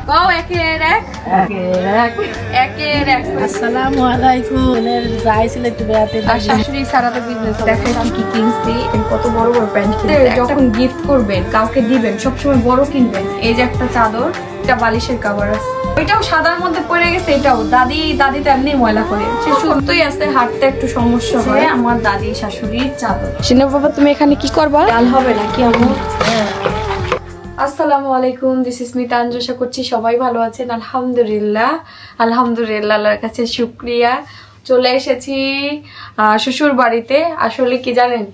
বাও একের এক আসসালামু আলাইকুম যাইছিল একটু বেড়াতে আর শাশুড়ি সারাতে বিজনেস দেখেন কি কিনছি কত বড় বড় প্যান্ট যখন গিফট করবেন কাউকে দিবেন সবসময় বড় কিনবেন এই যে একটা চাদর একটা বালিশের কভার আছে ওইটাও সাদার মধ্যে পড়ে গেছে এটাও দাদি তো এমনি ময়লা করে সে সুস্থই আছে হাঁটতে একটু সমস্যা হয় আমার দাদি শাশুড়ির চাদর সিনা বাবা তুমি এখানে কি করবা ডাল হবে নাকি আম্মু আসসালামু আলাইকুম দিস ইজ মিতা আশা করছি সবাই ভালো আছেন আলহামদুলিল্লাহ আল্লাহর কাছে শুকরিয়া চলে এসেছি শ্বশুর বাড়িতে আসলে কি জানেন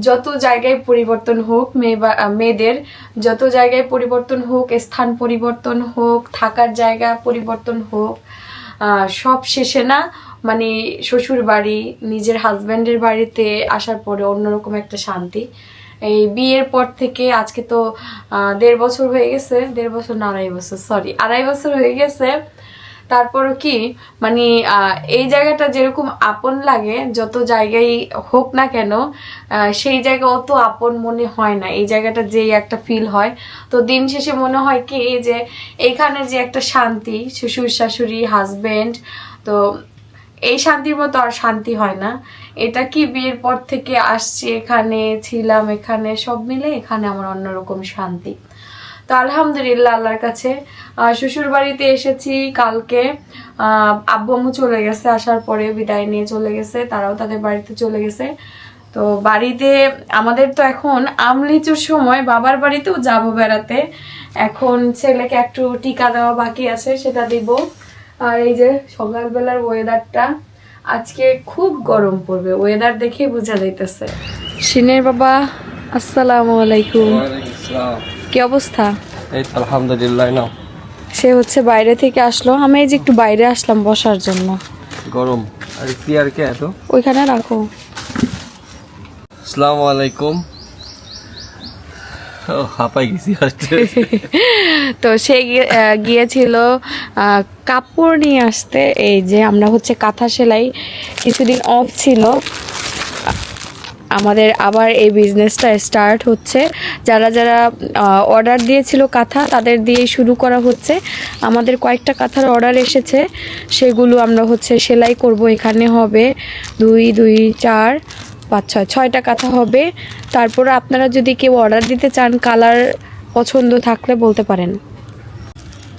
যত জায়গায় পরিবর্তন হোক মেয়েদের যত জায়গায় পরিবর্তন হোক স্থান পরিবর্তন হোক থাকার জায়গা পরিবর্তন হোক সব শেষে না মানে শ্বশুর বাড়ি নিজের হাজব্যান্ডের বাড়িতে আসার পরে অন্যরকম একটা শান্তি এই বিয়ের পর থেকে আজকে তো 1.5 বছর হয়ে গেছে 1.5 বছর না 2.5 বছর সরি 2.5 বছর হয়ে গেছে তারপরও কি মানে এই জায়গাটা যেরকম আপন লাগে যত জায়গায় হোক না কেন সেই জায়গা অত আপন মনে হয় না এই জায়গাটা যেই একটা ফিল হয় তো দিন শেষে মনে হয় কি যে এইখানে যে একটা শান্তি শ্বশুর শাশুড়ি হাজবেন্ড তো এই শান্তির মতো আর শান্তি হয় না এটা কি বিয়ের পর থেকে আসছি এখানে ছিলাম এখানে সব মিলে এখানে আমার অন্যরকম শান্তি তো আলহামদুলিল্লাহ আল্লাহর কাছে শ্বশুর বাড়িতে এসেছি কালকে আব্বু আম্মু চলে গেছে আসার পরে বিদায় নিয়ে চলে গেছে তারাও তাদের বাড়িতে চলে গেছে তো বাড়িতে আমাদের তো এখন আমলিচুর সময় বাবার বাড়িতেও যাব বেড়াতে এখন ছেলেকে একটু টিকা দেওয়া বাকি আছে সেটা দিব আর এই যে সকালবেলার ওয়েদারটা আজকে খুব গরম পড়বে ওয়েদার দেখেই বোঝা যাইতেছে সিনের বাবা আসসালামু আলাইকুম কি অবস্থা এই তো আলহামদুলিল্লাহ নাও সে হচ্ছে বাইরে থেকে আসলো আমি এই যে একটু বাইরে আসলাম বসার জন্য গরম আর চেয়ার কে এত ওইখানে রাখো আসসালামু আলাইকুম ও হাঁপাই গেছি তো সে গিয়েছিল কাপড় নিয়ে আসতে এই যে আমরা হচ্ছে কাঁথা সেলাই কিছুদিন অফ ছিল আমাদের আবার এই বিজনেসটা স্টার্ট হচ্ছে যারা যারা অর্ডার দিয়েছিল কাঁথা তাদের দিয়ে শুরু করা হচ্ছে আমাদের কয়েকটা কাঁথার অর্ডার এসেছে সেগুলো আমরা হচ্ছে সেলাই করব এখানে হবে 2 2 4 5 6 6টা কাঁথা হবে তারপর আপনারা যদি কেউ অর্ডার দিতে চান কালার পছন্দ থাকলে বলতে পারেন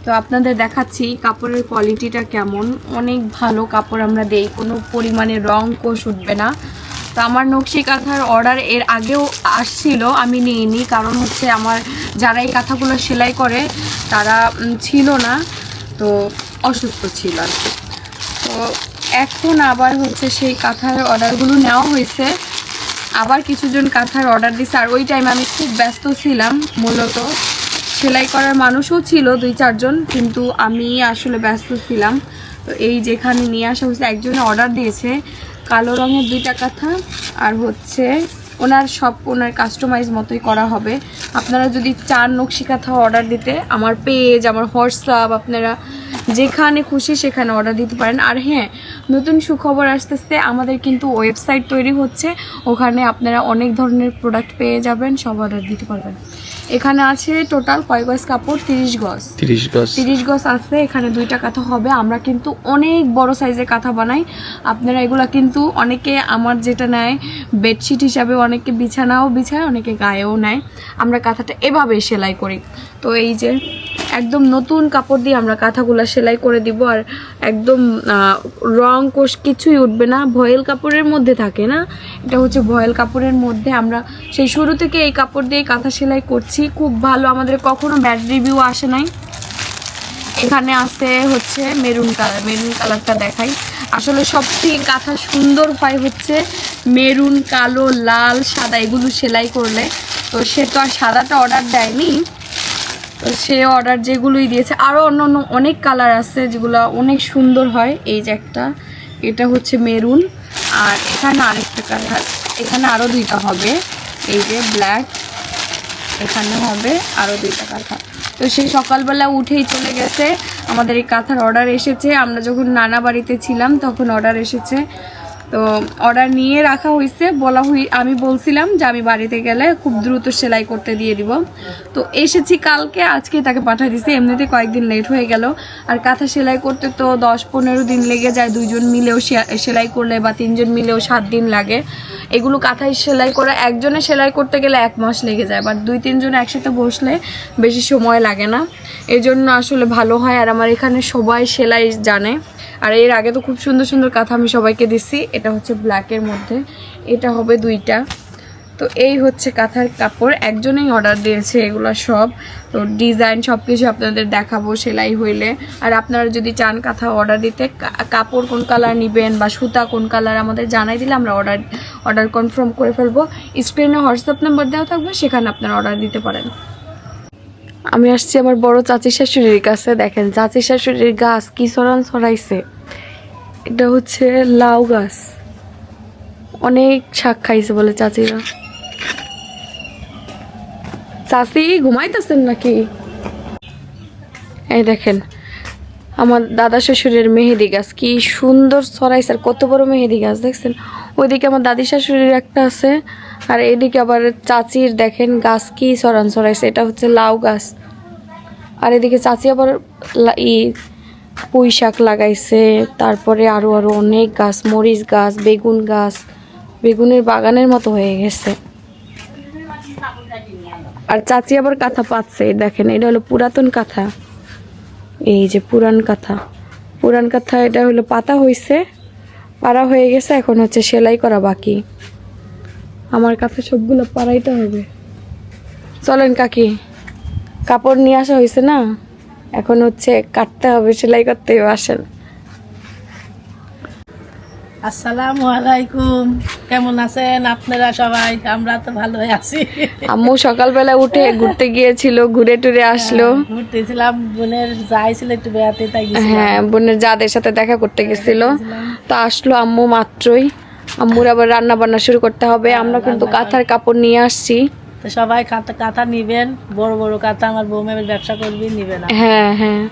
তো আপনাদের দেখাচ্ছি কাপড়ের কোয়ালিটিটা কেমন অনেক ভালো কাপড় আমরা দেই কোনো পরিমাণে রং কোষ উঠবে না তো আমার নকশি কাঁথার অর্ডার এর আগেও আসছিল আমি নিইনি কারণ হচ্ছে আমার যারা এই কাঁথাগুলো সেলাই করে তারা ছিল না তো অসুস্থ ছিল আর কি তো এখন আবার হচ্ছে সেই কাঁথার অর্ডারগুলো নেওয়া হয়েছে আবার কিছুজন কাঁথার অর্ডার দিচ্ছে আর ওই টাইমে আমি খুব ব্যস্ত ছিলাম মূলত সেলাই করার মানুষও ছিল 2-4 জন কিন্তু আমি আসলে ব্যস্ত ছিলাম তো এই যেখানে নিয়ে আসা হয়েছে একজনে অর্ডার দিয়েছে কালো রঙের 2টা কাঁথা আর হচ্ছে ওনার কাস্টমাইজ মতোই করা হবে আপনারা যদি চান নকশি কাঁথা অর্ডার দিতে আমার পেজ আমার হোয়াটসঅ্যাপ আপনারা যেখানে খুশি সেখানে অর্ডার দিতে পারেন আর হ্যাঁ নতুন সুখবর আসতেছে আমাদের কিন্তু ওয়েবসাইট তৈরি হচ্ছে ওখানে আপনারা অনেক ধরনের প্রোডাক্ট পেয়ে যাবেন সব অর্ডার দিতে পারবেন এখানে আছে টোটাল কয় গজ কাপড় 30 গজ আছে এখানে 2টা কাঁথা হবে আমরা কিন্তু অনেক বড় সাইজের কাঁথা বানাই আপনারা এগুলা কিন্তু অনেকে আমার যেটা নেয় বেডশিট হিসাবে অনেকে বিছানাও বিছায় অনেকে গায়েও নেয় আমরা কাঁথাটা এভাবে সেলাই করি তো এই যে একদম নতুন কাপড় দিয়ে আমরা কাঁথাগুলো সেলাই করে দিব আর একদম রং কোষ কিছুই উঠবে না ভয়েল কাপড়ের মধ্যে থাকে না এটা হচ্ছে ভয়েল কাপড়ের মধ্যে আমরা সেই শুরু থেকে এই কাপড় দিয়ে কাঁথা সেলাই করছি খুব ভালো আমাদের কখনো ব্যাড রিভিউ আসে নাই এখানে আছে হচ্ছে মেরুন কালারটা দেখাই আসলে সবথেকে কাঁথা সুন্দর হয় হচ্ছে মেরুন কালো লাল সাদা এগুলো সেলাই করলে তো সে তো আর সাদাটা অর্ডার দেয়নি তো সে অর্ডার যেগুলোই দিয়েছে আরও অন্য অনেক কালার আছে যেগুলো অনেক সুন্দর হয় এই যে একটা এটা হচ্ছে মেরুন আর এখানে আরেকটা কালার এখানে আরও 2টা হবে এই যে ব্ল্যাক এখানে হবে আরও 2টা কাঁথা তো সেই সকালবেলা উঠেই চলে গেছে আমাদের এই কাঁথার অর্ডার এসেছে আমরা যখন নানা বাড়িতে ছিলাম তখন অর্ডার এসেছে তো অর্ডার নিয়ে রাখা হয়েছে, আমি বলছিলাম যে আমি বাড়িতে গেলে খুব দ্রুত সেলাই করতে দিয়ে দিব। তো এসেছি কালকে, আজকে তাকে পাঠিয়ে দিছি। এমনিতে কয়েকদিন লেট হয়ে গেল। আর কাঁথা সেলাই করতে তো 10-15 দিন লেগে যায়, 2 জন মিলেও সেলাই করলে বা 3 জন মিলেও 7 দিন লাগে। এগুলো কাঁথায় সেলাই করা একজনে সেলাই করতে গেলে 1 মাস লেগে যায়, বাট 2-3 জন একসাথে বসলে বেশি সময় লাগে না। এই জন্য আসলে ভালো হয়। আর আমার এখানে সবাই সেলাই জানে। আর এর আগে তো খুব সুন্দর সুন্দর কাঁথা আমি সবাইকে দিছি। এটা হচ্ছে ব্ল্যাকের মধ্যে, এটা হবে 2টা। তো এই হচ্ছে কাঁথার কাপড়, একজনেই অর্ডার দিয়েছে এগুলো সব। তো ডিজাইন সব কিছু আপনাদের দেখাবো সেলাই হইলে। আর আপনারা যদি চান কাঁথা অর্ডার দিতে, কাপড় কোন কালার নেবেন বা সুতা কোন কালার আমাদের জানাই দিলে আমরা অর্ডার কনফার্ম করে ফেলবো। স্ক্রিনে হোয়াটসঅ্যাপ নাম্বার দেওয়া থাকবে, সেখানে আপনারা অর্ডার দিতে পারেন। আমি আসছি আমার বড় চাচি শাশুড়ির কাছে। দেখেন চাচি শাশুড়ির গাছ কি ছড়াইছে। এটা হচ্ছে লাউ গাছ, অনেক শাক খাইছে বলে চাচিরা। চাচি ঘুমাইতেছেন নাকি? এই দেখেন আমার দাদা শ্বশুরের মেহেদি গাছ কি সুন্দর ছড়াইছে। আর কত বড় মেহেদি গাছ দেখছেন। ওইদিকে আমার দাদি শাশুড়ির একটা আছে, আর এদিকে আবার চাচির দেখেন গাছ কি ছড়াইছে। এটা হচ্ছে লাউ গাছ। আর এদিকে চাচি আবার পুঁই শাক লাগাইছে। তারপরে আরো অনেক গাছ, মরিচ গাছ, বেগুন গাছ, বেগুনের বাগানের মতো হয়ে গেছে। আর চাচি আবার কাঁথা পাচ্ছে, দেখেন এটা হলো পুরাতন কাঁথা। এই যে পুরান কাঁথা, এটা হলো পাতা হয়েছে, পাড়া হয়ে গেছে, এখন হচ্ছে সেলাই করা বাকি। আমার কাছে সবগুলো পাড়াইতে হবে। চলেন কাকি, কাপড় নিয়ে আসা হয়েছে না, এখন হচ্ছে কাটতে হবে, সেলাই করতে হবে। আসেন। আসসালামু আলাইকুম, কেমন আছেন আপনারা সবাই? আমরা তো ভালোই আছি। আম্মু সকালবেলা উঠে ঘুরতে গিয়েছিল, ঘুরে টুরে আসলো। ঘুরতেছিলাম, বোনের যাইছিল একটু বেড়াতে, তাই গেছিলাম। হ্যাঁ, বোনের যাদের সাথে দেখা করতে গেছিল। তো আসলো আম্মু মাত্রই। আম্মুর আবার রান্না বান্না শুরু করতে হবে। আমরা কিন্তু কাঁথার কাপড় নিয়ে আসছি। তো সবাই কাঁথা নিবেন, বড় বড় কাঁথা। আমার বৌমের ব্যবসা করবি, নিবে না? হ্যাঁ হ্যাঁ,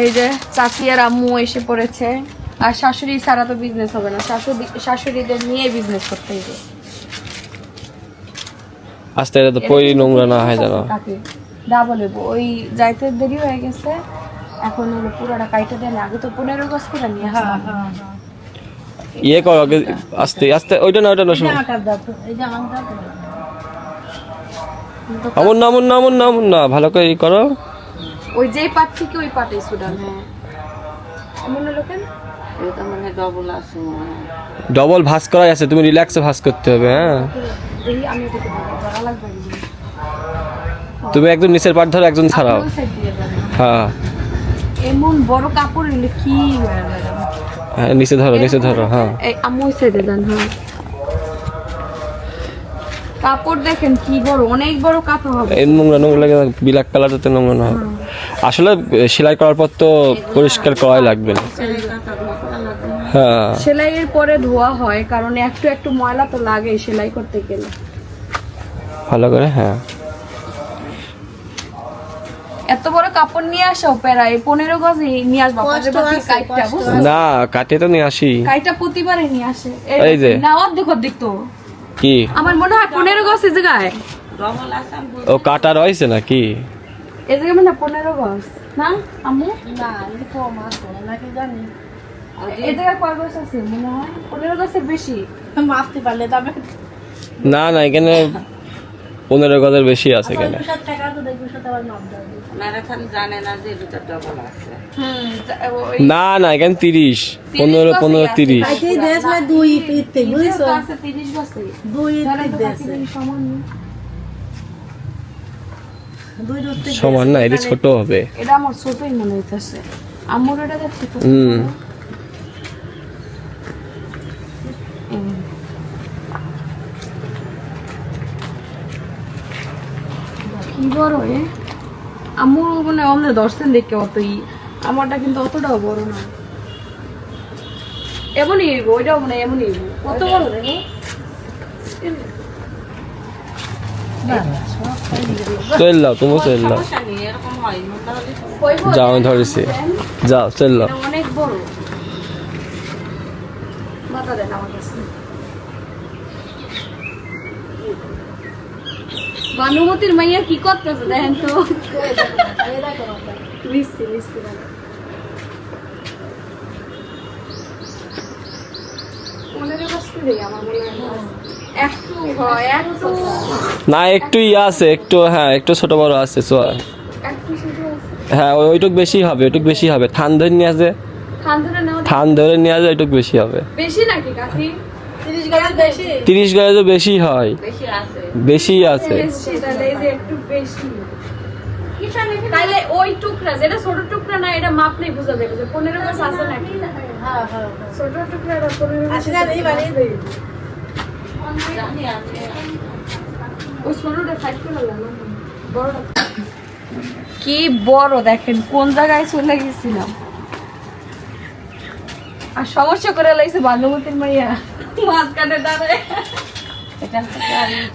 এই যে চাচি আর আম্মু এসে পড়েছে। আর শাশুড়ি ছাড়া তো বিজনেস হবে না, শাশুড়িদের নিয়ে বিজনেস করতে হবে। আস্তে এটা তো পরি নোংরা না হয় জানো। দা বলে ওই যাইতে দেরি হয়ে গেছে, এখন হলো পুরোটা কাইটে দেন। আগে তো 15 গজ করে নিয়ে আসলাম। ইয়ে করো আগে, আস্তে আস্তে। ওইটা না শোনো। আমন না ভালো করে ই করো। ওই যেই পাট থেকে ওই পাটে সুডান। হ্যাঁ, এমন হলো কেন? ডবল ভাঁজ করাই আছে, তুমি রিল্যাক্সে ভাঁজ করতে হবে। হ্যাঁ, এই আমি এটাকে ধরা লাগবে। তুমি একজন নিচের পাট ধরো, একজন ছাড়াও। হ্যাঁ এমন বড় কাপড় হলে কি হয়ে যায়? হ্যাঁ, নিচে ধরো। হ্যাঁ, এই আম্মু ওই সাইডে দেন। হ্যাঁ, কাপড় দেখেন কি বড়, অনেক বড় কাপড় হবে। এই নোংরা লাগে, ব্ল্যাক কালার যাতে নোংরা না হবে। আসলে সেলাই করার পর তো পরিষ্কার করাই লাগবে না। হ্যাঁ, সেলাইয়ের পরে ধোয়া হয়, কারণ একটু একটু ময়লা তো লাগে সেলাই করতে গেলে ভালো করে। হ্যাঁ, এত বড় কাপড় নিয়ে আসাও প্রায় 15 গজ নিয়ে আসবা। না কাটে তো নিয়ে আসি, কাইটা প্রতিবারে নিয়ে আসে। এই যে না অর্ধেক তো কি আমার মনে হয় 15 গজ এই জায়গায়। ও কাটা রয়েছে নাকি এই জায়গায় মানে 15 গজ না আম্মু? না, এটা কম আছে নাকি জানি। এই জায়গায় কয় গজ আছে মনে হয়? 15 গজের বেশি মাপতে পারলে তবে। না এখানে 15 গজের বেশি আছে এখানে। না এখানে 30, 15 30। সমান না, এটা ছোট হবে। এটা আমার ছোটই মনে হইতেছে। আম্মুর এটা দেখছি তো। কি বড় আম্মু মানে অন্য দর্শন দেখে অতই, আমারটা কিন্তু অতটাও বড় না। এমনই ওইটাও মানে এমনই কত বড় দেখো। চল লাও, তুমি চল লাও। যাও ধরেছি, যাও চল লাও। অনেক বড়। মাথা দেন আমার কাছে। ভানুমতির মাইয়া কি করতেছে দেখেন তো। মিষ্টি মিষ্টি না একটু ইয়ে আছে, একটু হ্যাঁ একটু ছোট বড় আছে হ্যাঁ ওইটুক বেশি হবে, ওইটুক বেশি হবে। থান ধরে নিয়ে আসে, থান ধরে নিয়ে আসে, ওইটুক বেশি হবে। বেশি নাকি কাকি? 30 গাছ বেশি। 30 গায়ে তো বেশি হয়, বেশি আছে। একটু বেশি তাইলে ওই টুকরা যেটা ছোট টুকরা না, এটা মাপ নেই বোঝা যাবে যে 15 গাছ আছে নাকি। হ্যাঁ হ্যাঁ ছোট টুকরাটা 15 গাছ আসলে এই বাড়ি ওই ছোটটা সাইড করে না, বড়টা কি বড় দেখেন কোন জায়গায় চলে গেছিলাম। আর সমস্যা করে লাইছে ভানুমতির মাইয়া মাঝখানে দাঁড়ায়।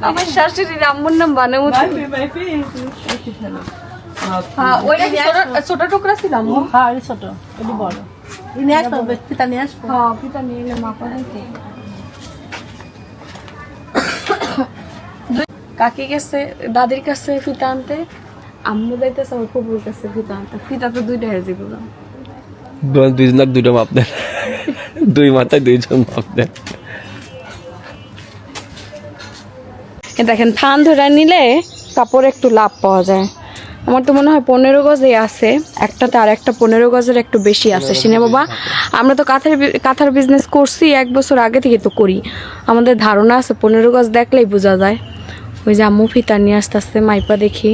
আমার শাশুড়ির আম্মুর নাম ভানুমতি। হ্যাঁ ওইটা কি ছোট টুকরা ছিল আম্মু? হ্যাঁ এই ছোট এটি বড়। নিয়ে আসবো, পিতা নিয়ে আসবো। হ্যাঁ পিতা নিয়ে এলে মাপা দিতে। কাকি গেছে দাদির কাছে ফিতা আনতে, আম্মু যাইতেছে আমার ফুপুর কাছে ফিতা আনতে। ফিতা তো দুইটা হয়ে যাবে। দুইজনের দুটো মাপ দেন, দুই মাথায় দুইজন মাপ দেন। দেখেন থান ধরে নিলে কাপড় একটু লাভ পাওয়া যায়। আমার তো মনে হয় 15 গজে আছে একটাতে, আর একটা 15 গজের একটু বেশি আছে। সিনে বাবা আমরা তো কাঁথার বিজনেস করছি 1 বছর আগে থেকে তো করি, আমাদের ধারণা আছে 15 গজ দেখলেই বোঝা যায়। ওই যে আম্মু ফিতা নিয়ে আস্তে আস্তে মাইপা দেখি,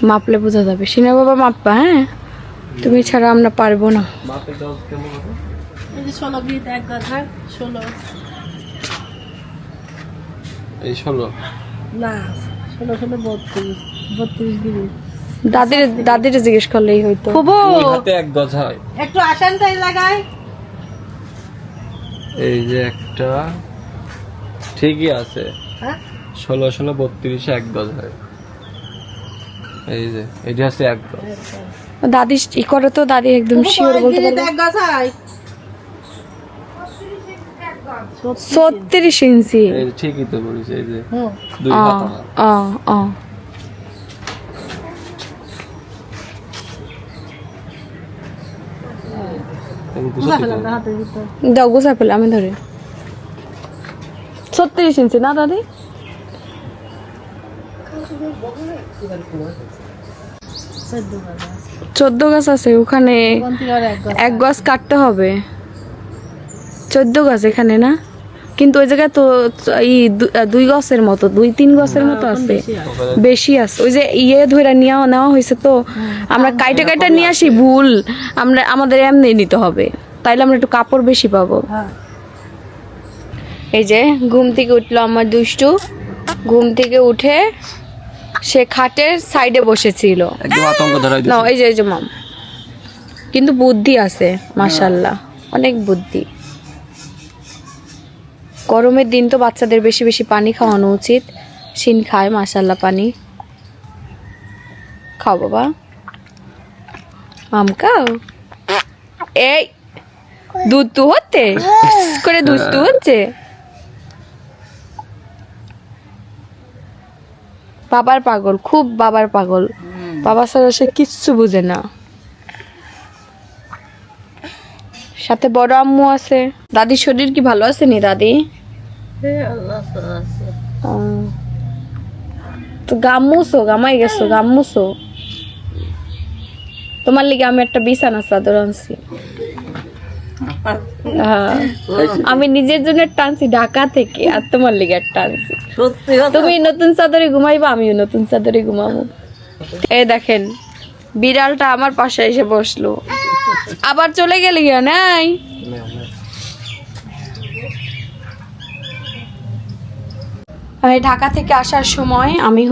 মাপলে বোঝা যাবে। সিনে বাবা মাপবা, হ্যাঁ তুমি ছাড়া আমরা পারবো না। এই যে 16 গিট এক গাছ, 16 এই 16 না 16 32 গিট। দাদির জিজ্ঞেস করলেই হয়তো। দুই হাতে এক গজ হয়। একটু আসান তাই লাগাই। এই যে একটা ঠিকই আছে, হ্যাঁ 16 16 32 এক গজ হয়। এই যে এটা আছে এক গজ। দাদি ই করে তো, দাদি একদম শিওর বলতে পারবে। এক গাছ হয় 36 ইঞ্চি। এই যে ঠিকই তো বলিস, এই যে হুম দুই হাত আমার। আমি বুঝতে পারি। হাতের ভিতর দাও গোছায় ফেলে আমি ধরে। 36 ইঞ্চি না দাদি? 14 গাছ আছে ওখানে, এক গাছ কাটতে হবে। 14 গাছ এখানে না, কিন্তু ওই জায়গায় তো এই 2 গাছের মতো 2-3 গাছের মতো আছে, বেশি আছে। ওই যে ইয়ে ধরে নেওয়া হয়েছে তো, আমরা কাইটা নিয়ে আসি ভুল, আমাদের এমনি নিতে হবে, তাইলে আমরা একটু কাপড় বেশি পাবো। এই যে ঘুম থেকে উঠলো আমার দুষ্টু, ঘুম থেকে উঠে সে খাটের সাইডে বসেছিল। একদম আতঙ্ক ধরাই না দিয়েছে। এই যে মাম, কিন্তু বুদ্ধি আছে মাশাআল্লাহ, অনেক বুদ্ধি। গরমের দিন তো বাচ্চাদের বেশি বেশি পানি খাওয়ানো উচিত। শিন খায় মাশাআল্লাহ পানি। খাও বাবা, মাম খাও। এই দুধ হচ্ছে করে, দুধ হচ্ছে। বাবার পাগল, খুব বাবার পাগল, বাবা ছাড়া সে কিচ্ছু বুঝে না। সাথে বড় আম্মু আছে। দাদির শরীর কি ভালো আছে নি দাদি? তো গামাই গেছো গাম্মুসো। তোমার লিগে আমি একটা বিছানা চাদর আনছি। হ্যাঁ, আমি নিজের জন্য টানছি ঢাকা থেকে, আর তোমার লিগে একটা আনছি। তুমি নতুন চাদরে ঘুমাইবা, আমিও নতুন চাদরে ঘুমাবো। এই দেখেন বিড়ালটা আমার পাশে এসে বসলো, আবার চলে গেলে গিয়া নাই। ঢাকা থেকে আসার সময় আমি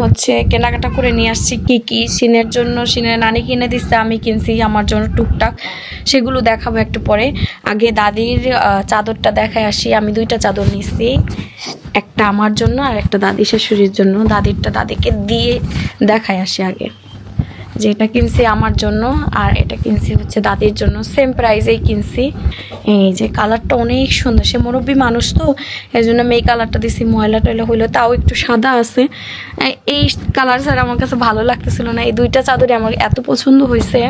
কেনাকাটা করে নিয়ে আসছি কি সিনের জন্য। সিনের নানি কিনে দিচ্ছে, আমি কিনছি আমার জন্য টুকটাক, সেগুলো দেখাবো একটু পরে। আগে দাদির চাদরটা দেখায় আসি। আমি 2টা চাদর নিচ্ছি, একটা আমার জন্য আর একটা দাদি শাশুড়ির জন্য। দাদিরটা দাদিকে দিয়ে দেখায় আসি আগে, যেটা কিনছি আমার জন্য আর এটা কিনছি হচ্ছে দাদির জন্য, সেম প্রাইসেই কিনছি। এই যে কালারটা অনেক সুন্দর, সে মুরব্বী মানুষ তো এই জন্য আমি এই কালারটা দিছি। ময়লা টয়লা হইলো, তাও একটু সাদা আছে। এই কালার ছাড়া আমার কাছে ভালো লাগতেছিল না। এই দুইটা চাদরই আমার এত পছন্দ হয়েছে।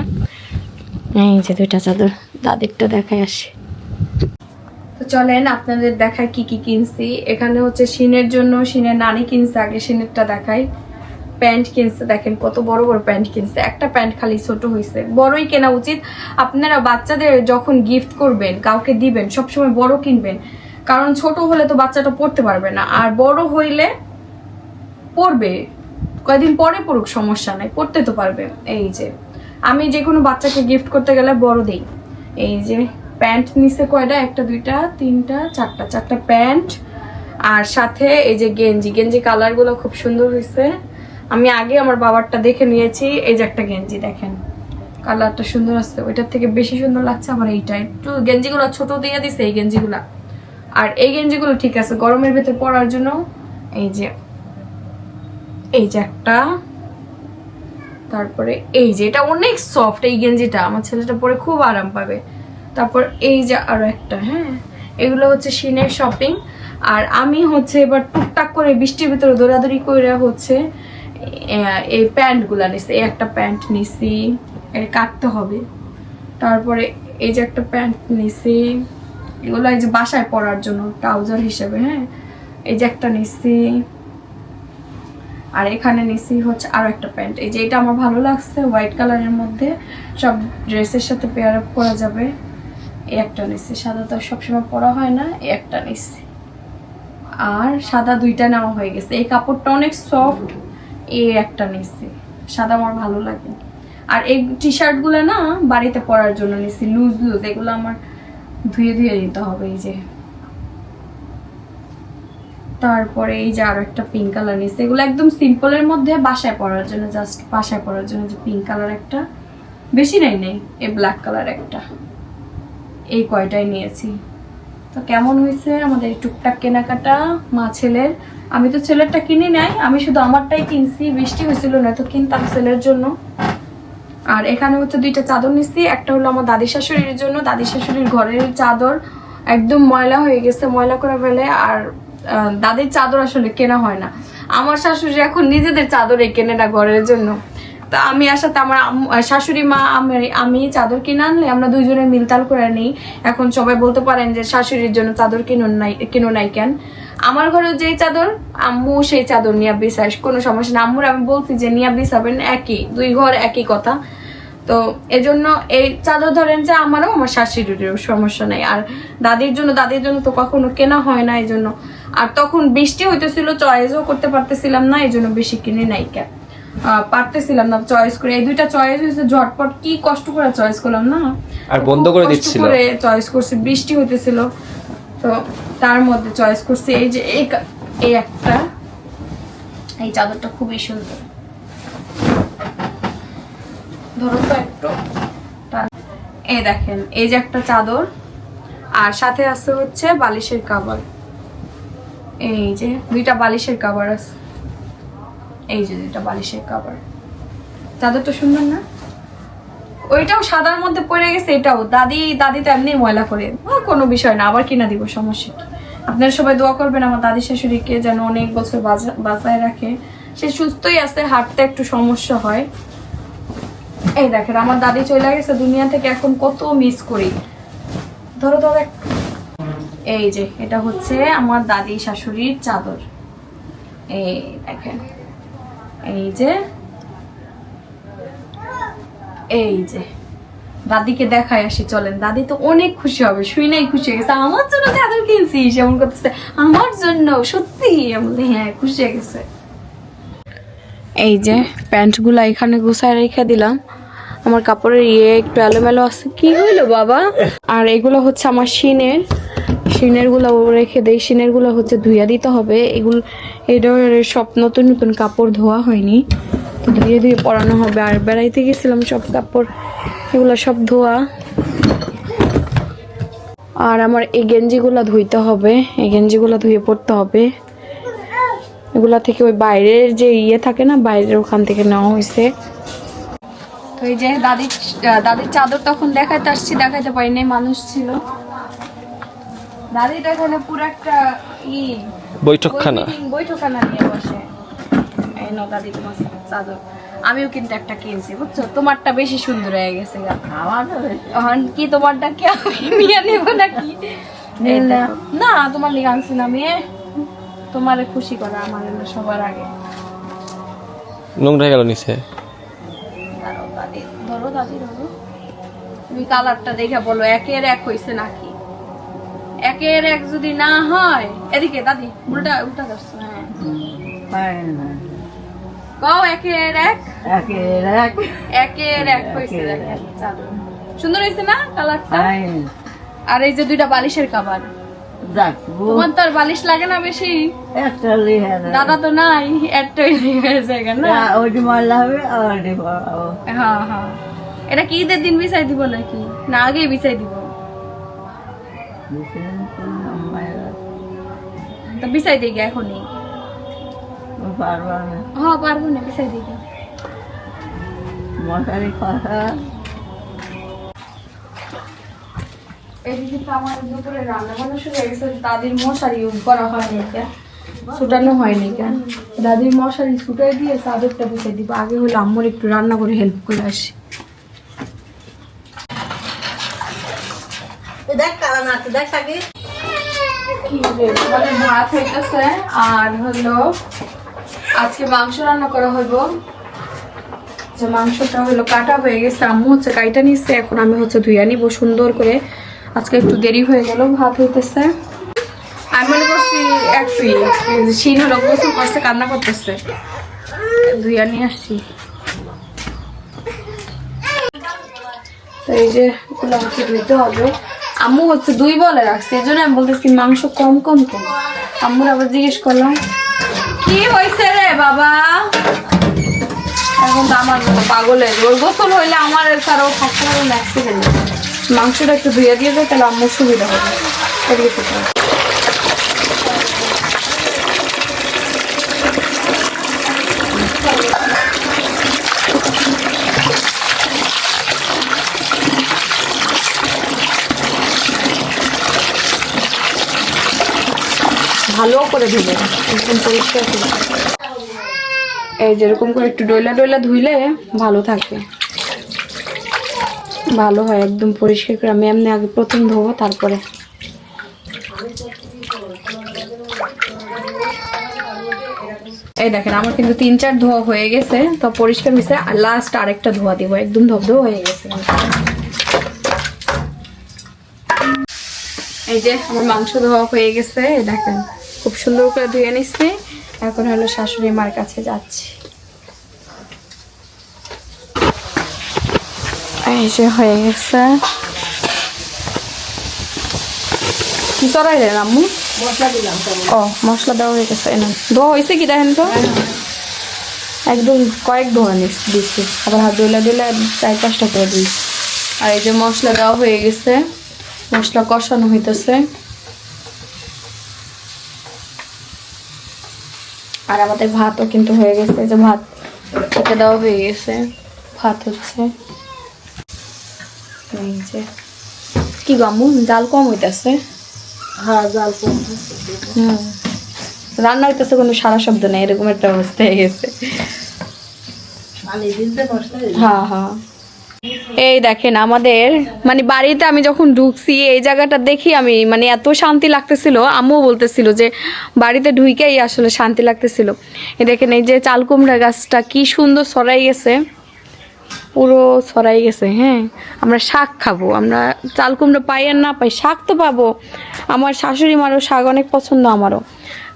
এই যে দুইটা চাদর, দাদিরটা দেখায় আসে। তো চলেন আপনাদের দেখায় কি কি কিনছি। এখানে হচ্ছে শিনের জন্য, শিনের নানি কিনছে, আগে শিনেরটা দেখাই। প্যান্ট কিনছে, দেখেন কত বড় বড় প্যান্ট কিনছে। একটা প্যান্ট খালি ছোট হয়েছে, বড়ই কেনা উচিত। আপনারা বাচ্চাদের যখন গিফট করবেন, কাউকে দিবেন, সবসময় বড় কিনবেন, কারণ ছোট হলে তো বাচ্চাটা পড়তে পারবে না, আর বড় হইলে পড়বে, কয়েকদিন পরে পড়ুক, সমস্যা নাই, পড়তে তো পারবে। এই যে আমি যে কোনো বাচ্চাকে গিফট করতে গেলে বড় দেই। এই যে প্যান্ট নিচে কয়টা, একটা দুইটা তিনটা চারটা প্যান্ট, আর সাথে এই যে গেঞ্জি কালারগুলো খুব সুন্দর হয়েছে। আমি আগে আমার বাবারটা দেখে নিয়েছি। এই যে একটা গেঞ্জি দেখেন, কালারটা সুন্দর আছে, ওইটার থেকে বেশি সুন্দর লাগছে আমার এইটা। একটু গেঞ্জিগুলো ছোট দিয়ে দিছে এই গেঞ্জিগুলা, আর এই গেঞ্জিগুলো ঠিক আছে গরমের ভেতর পরার জন্য। এই যে একটা, তারপরে এই যে এটা অনেক সফট এই গেঞ্জিটা, আমার ছেলেটা পরে খুব আরাম পাবে। তারপর এই যে আরো একটা, হ্যাঁ এগুলো হচ্ছে শিনের শপিং। আর আমি হচ্ছে এবার টুকটাক করে বৃষ্টির ভিতরে দৌড়াদৌড়ি করে হচ্ছে এই প্যান্টগুলা নিছি। এই একটা প্যান্ট নিছি, এটা কাটতে হবে। তারপরে এই যে একটা প্যান্ট নিছি, এগুলো এই যে বাসায় পরার জন্য ট্রাউজার হিসেবে। হ্যাঁ এই যে একটা নিছি, আর এখানে নিছি হচ্ছে আরো একটা প্যান্ট। এই যে এটা আমার ভালো লাগছে, হোয়াইট কালারের মধ্যে, সব ড্রেসের সাথে পেয়ার আপ করা যাবে। এই একটা নিছি, সাদা তো সবসময় পরা হয় না, এই একটা নিছি। আর সাদা দুইটা নেওয়া হয়ে গেছে। এই কাপড়টা অনেক সফট, এই একটা নিছি, সাদা আমার ভালো লাগে। আর এই টি শার্ট গুলো না বাড়িতে পরার জন্য নিছি, লুজ, এগুলো আমার ধুয়ে নিতে হবে। এই যে তারপরে এই যে আরো একটা পিঙ্ক কালার নিছি, এগুলো একদম সিম্পলের মধ্যে বাসায় পরার জন্য, জাস্ট বাসায় পরার জন্য। যে পিঙ্ক কালার একটা, বেশি নেই এই ব্ল্যাক কালার একটা, এই কয়টাই নিয়েছি। তো কেমন হয়েছে আমাদের টুকটাক কেনাকাটা মা ছেলের? আমি তো ছেলেরটা কিনি নাই, আমি শুধু আমারটাই কিনছি, বৃষ্টি হয়েছিল না তো কিনতাম ছেলের জন্য। আর এখানে হচ্ছে দুইটা চাদর নিচ্ছি, একটা হলো আমার দাদি শাশুড়ির জন্য, দাদি শাশুড়ির ঘরের চাদর একদম ময়লা হয়ে গেছে, ময়লা করে ফেলে। আর দাদির চাদর আসলে কেনা হয় না, আমার শাশুড়ি এখন নিজেদের চাদরে কেনে না ঘরের জন্য। তা আমি আসাতে আমার শাশুড়ি মা আমি চাদর কিনে আনলে আমরা দুইজনে মিলতাল করে নিই। এখন সবাই বলতে পারেন যে শাশুড়ির জন্য চাদর কিনো নাই কেন? আমার ঘরে যেই চাদর, আম্মু সেই চাদর নিয়ে বিছাস, কোনো সমস্যা না। আম্মুর আমি বলছি যে নিয়ে বিছাবেন, একই, দুই ঘর একই কথা। তো এজন্য এই চাদর ধরেন যে আমারও আমার শাশুড়িরও সমস্যা নাই। আর দাদির জন্য তো কখনো কেনা হয় না, এই জন্য। আর তখন বৃষ্টি হইতেছিল, চয়েসও করতে পারতেছিলাম না, এই জন্য বেশি কিনে নাই কেন, পারতেছিলাম না চয়েস করে। এই দুইটা চয়েস হয়েছে ঝটপট, কি কষ্ট করে চয়েস করলাম না, আর বন্ধ করে দিচ্ছিল, করে চয়েস করছি, বৃষ্টি হইতেছিল তো তার মধ্যে চয়েস করছি। এই যে এই একটা, এই চাদরটা খুবই সুন্দর, ধরো তো একটু, এই দেখেন এই যে একটা চাদর, আর সাথে আছে হচ্ছে বালিশের কভার। এই যে দুইটা বালিশের কভার আছে, এই যে দুইটা বালিশের কভার। চাদরটা সুন্দর না? ওইটাও সাদার মধ্যে পড়ে গেছে, এটাও দাদি তো এমনি ময়লা করে, কোনো বিষয় না, আবার কিনা দিব, সমস্যা কি। আপনারা সবাই দোয়া করবেন আমার দাদি শাশুড়িকে যেন অনেক বছর বাঁচায় রাখে। সে সুস্থই আছে, হাঁটতে একটু সমস্যা হয়। এই দেখেন আমার দাদি চলে গেছে দুনিয়া থেকে, এখন কত মিস করি। ধরো এই যে এটা হচ্ছে আমার দাদি শাশুড়ির চাদর। এই দেখেন, এই যে দাদিকে দেখায় আসি, চলেন। দাদি তো অনেক খুশি হবে, শুনেই খুশি হয়ে গেছে, আমার জন্য চাদর কিনছিস এমন করতেছে, আমার জন্য সত্যি। হ্যাঁ, খুশি হয়ে গেছে। এই যে প্যান্টগুলা এখানে গুছায় রেখে দিলাম, আমার কাপড়ের একটু এলোমেলো আছে, কি হইলো বাবা। আর এগুলো হচ্ছে আমার শিনের গুলো রেখে দেই, শিনের গুলো হচ্ছে ধুইয়া দিতে হবে। এটা সব নতুন কাপড় ধোয়া হয়নি, তো ধুয়ে পরানো হবে। আর বেড়াইতে গেছিলাম, সব কাপড় এগুলো সব ধোয়া। আর আমার এই গেঞ্জিগুলো ধুইতে হবে, এই গেঞ্জিগুলো ধুয়ে পড়তে হবে। এগুলা থেকে ওই বাইরের যে থাকে না, বাইরের ওখান থেকে নেওয়া হয়েছে। তো এই যে দাদির চাদর তখন দেখাইতে আসছি, দেখাইতে পারিনি, মানুষ ছিল। দাদি তো এখানে পুরো একটা বৈঠকখানা বৈঠকখানা নিয়ে বসে। এই নাও দাদি তোমার চাদর। আমিও কিন্তু একটা কিনছি বুঝছো, তোমারটা বেশি সুন্দর হয়ে গেছে গা। এখন কি তোমারটা কি আমি নিয়ে নেব নাকি? এই দেখো। না তোমার লিগে আনছি না আমি, তোমারে খুশি করা আমার হলো সবার আগে। নোংরা হয়ে গেল নিচে। দাঁড়াও দাদি, ধরো দাদি ধরো। তুমি কালারটা দেখে বলো একের এক হয়েছে নাকি। একের এক যদি না হয়, এদিকে দাদি উল্টা উল্টা ধরছো। হ্যাঁ কও একের এক একের এক হয়েছে। দেখেন চাদর সুন্দর হয়েছে না কালারটা। আর এই যে দুইটা বালিশের কভার, তোমার তো আর বালিশ লাগে না বেশি, দাদা তো নাই, একটাই হয়ে যায় না। হ্যাঁ হ্যাঁ, এটা কি ঈদের দিন বিছাই দিব নাকি না আগেই বিছাই দিব? তো বিছাই দিই এখনই। হ্যাঁ পারবো না, বিছাই দিই। এদিকে তো আমার দুপুরে রান্না বান্না শুরু হয়ে গেছে। দাদির মশারি করা হয়নি, ছুটানো হয়নি কেন। দাদির মশারি ছুটাই দিয়ে চাদরটা বিছাই দিব। আগে হলো আম্মুর একটু রান্না করে হেল্প করে আসি। আমাদের ভাত হইতেছে আর হলো আজকে মাংস রান্না করা হইব। যে মাংসটা হলো কাটা হয়ে গেছে, আম্মু হচ্ছে কাইটা নিচ্ছে, এখন আমি হচ্ছে ধুইয়া নিব সুন্দর করে। আজকে একটু দেরি হয়ে গেল, ভাত হইতেছে। আমি মনে করছি একটুই শিন হলো গোসল করছে, কান্না করতেছে, ধুইয়া নিয়ে আসছি। তো এই যে এগুলো আমাকে ধুইতে হবে। আম্মু হচ্ছে 2 বলে রাখছে, এই জন্য আমি বলতেছি মাংস কম কম কম। আম্মুর আবার জিজ্ঞেস করলাম কি হয়েছে রে বাবা। এখন তো আমার পাগলের ওর গোসল হইলে আমার কারো থাকতে হবে না, অ্যাক্সিডেন্ট। মাংসটা একটু ধুয়ে দিয়ে যায় তাহলে আম্মুর সুবিধা হবে। এদিকে থেকে ভালো করে ধুলে একদম পরিষ্কার করে। এই যেরকম করে একটু ডইলা ডইলা ধুইলে ভালো থাকে, ভালো হয় একদম পরিষ্কার করে। আমি এমনি আগে প্রথম ধোবো তারপরে। এই দেখেন আমার কিন্তু 3-4 ধোয়া হয়ে গেছে, তো পরিষ্কার হয়েছে। আর লাস্ট আরেকটা ধোয়া দিব, একদম ধবধব হয়ে গেছে। এই যে আমার মাংস ধোয়া হয়ে গেছে, দেখেন খুব সুন্দর করে ধুয়ে নিচ্ছি। এখন হলো শাশুড়ি মার কাছে যাচ্ছি। এই যে হয়ে গেছে। কি চড়াইলেন আম্মু? ও মশলা দেওয়া হয়ে গেছে। ধোয়া হয়েছে কি দেখেন তো, একদম কয়েক ধোয়া দিচ্ছি। আবার হাত ধুইলা দিলে 4-5টা করে দিই। আর এই যে মশলা দেওয়া হয়ে গেছে, মশলা কষানো হইতেছে। আর আমাদের ভাতও কিন্তু হয়ে গেছে, যে ভাত খেতে দেওয়া হয়ে গেছে, ভাত হচ্ছে। এই যে কি গামু জাল কম হইতেছে। হ্যাঁ জাল কম। রান্না হইতেছে, কোনো সারা শব্দ নেই, এরকম একটা অবস্থা হয়ে গেছে। হ্যাঁ হ্যাঁ। এই দেখেন আমাদের মানে বাড়িতে আমি যখন ঢুকছি এই জায়গাটা দেখি আমি মানে এত শান্তি লাগতেছিল। আম্মু বলতেছিল যে বাড়িতে ঢুকেই আসলে শান্তি লাগতেছিল। এই দেখেন এই যে চাল কুমড়া গাছটা কি সুন্দর ছড়াই গেছে, পুরো ছড়াই গেছে। হ্যাঁ আমরা শাক খাবো, আমরা চাল কুমড়া পাই আর না পাই শাক তো পাবো। আমার শাশুড়ি মারও শাক অনেক পছন্দ, আমারও।